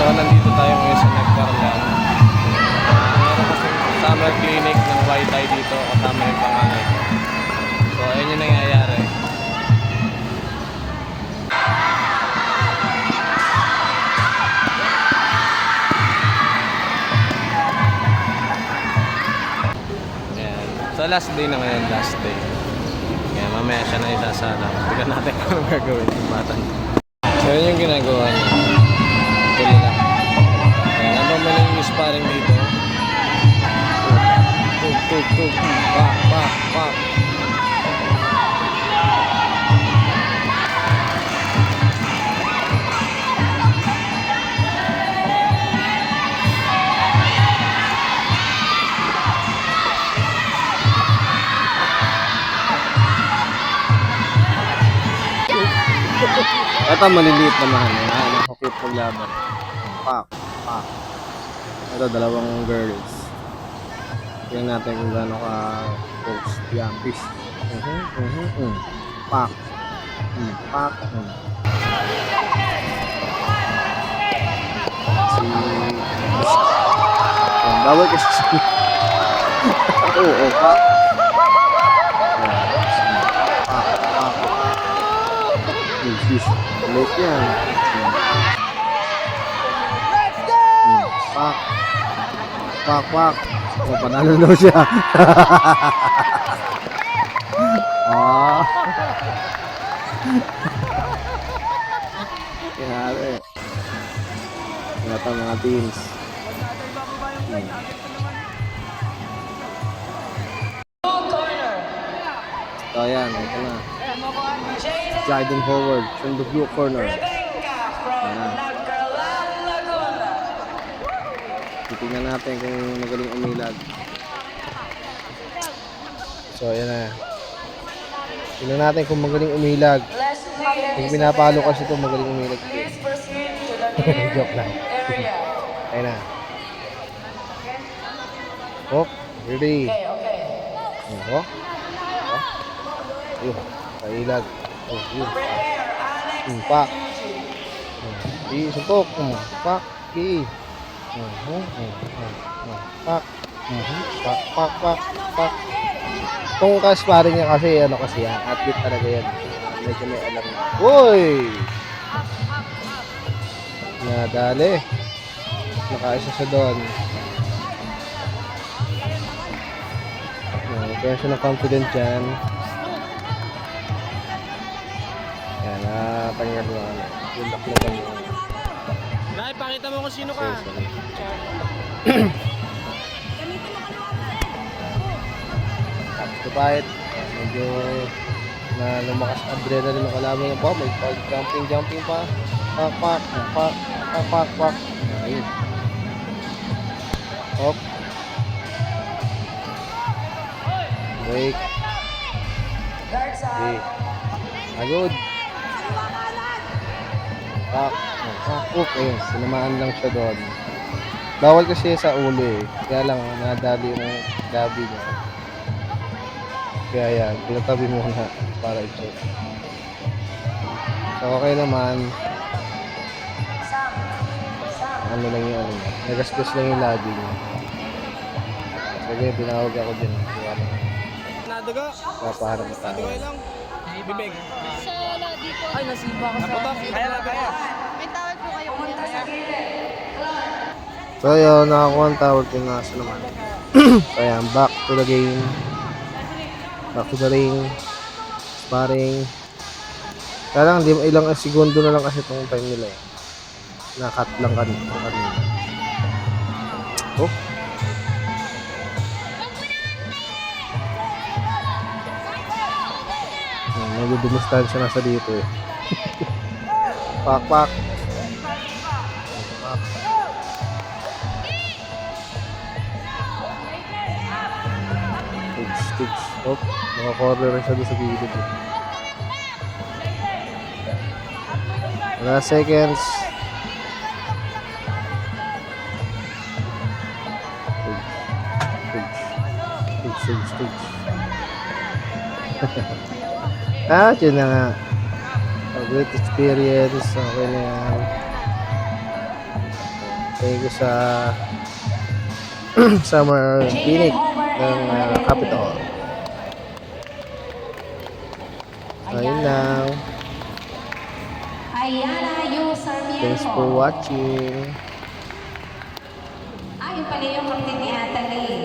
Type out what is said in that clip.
So nandito tayo ngayon sa Nagcarlan. Meron kasing summer clinic ng Muay Thai dito kasama yung panganay ko. So ayun yung nangyayari. Ayan. So last day na ngayon, last day. Kaya mamaya siya na isasala. Tignan natin kung anong gagawin yung bata. So yun yung ginagawa niya. Tuloy lang. Ayan, ano man yung sparring dito. Tug. Pak. Ito maliliit naman. Ayan, nakakit paglaban. Pak. Ito, dalawang girls. Tingnan natin kung gaano ka post. Yan, fish. Pak. Pak. Si... Bawal kasi si... Oo, pak. Pak. Fish. Ulit yan. Pak. Oh, panalo daw siya. Kaya yata mga teams. So yan, ito na. Jayden forward from the blue corner. Titingnan natin kung magaling umilag. So ayan na. Tingnan natin kung magaling umilag. Kung pinapalo kasi ito magaling umilag. Joke lang. Ayan na. Oh, ready. Oh. Yun, pailag. Oh, yun. Pak. Suntok. Pak. Pak. Kung ka-sparring niya kasi, ano kasi yan, athlete talaga yan. Medyo may alam na. Uy! Nadali. Nakaisa siya doon. Kaya siya na confident dyan. Yan, natanggal mo ano. Yung baklagan mo. Pakita mo kung sino ka. Tapos kapahit, medyo na lumakas adrenaline ng kalaban niya pa. May jumping pa. Pak. Ayun. Hop. Break. Okay. Agad. Pak. Ayun, sinamaan lang siya doon. Bawal kasi sa ulo eh. Kaya lang, nadali yung labi niya. Kaya yan, pinatabi muna para i-check. So, okay naman. Ano lang yung ano niya. Nagasgas lang yung labi niya. Sige, tinawag ako din. Nadugo. Papaharap na tayo. Nadugo lang. Bibig. Sa labi ko. Ay, nasiba ka sa... Kaya. May tawag po kayo kung dito sa So yun, nakakuha ang tawag ko na sa naman. So yan, back to the game. Back to the ring. Sparring. Kaya lang, ilang segundo na lang kasi itong time nila eh. Nakat lang kanina. Oh. Nagdudumistansya na sa dito eh. Pak. Tigs. Oh, naka-corner rin siya doon sa gilid. Last seconds. Tigs. Yun na nga. A great experience. Okay na yan. Thank you sa summer clinic ng Capitol. Ayun lang. Ayala yung Sarmiento. Thanks for watching. Ayun pala yung kapatid ni Ate Lee.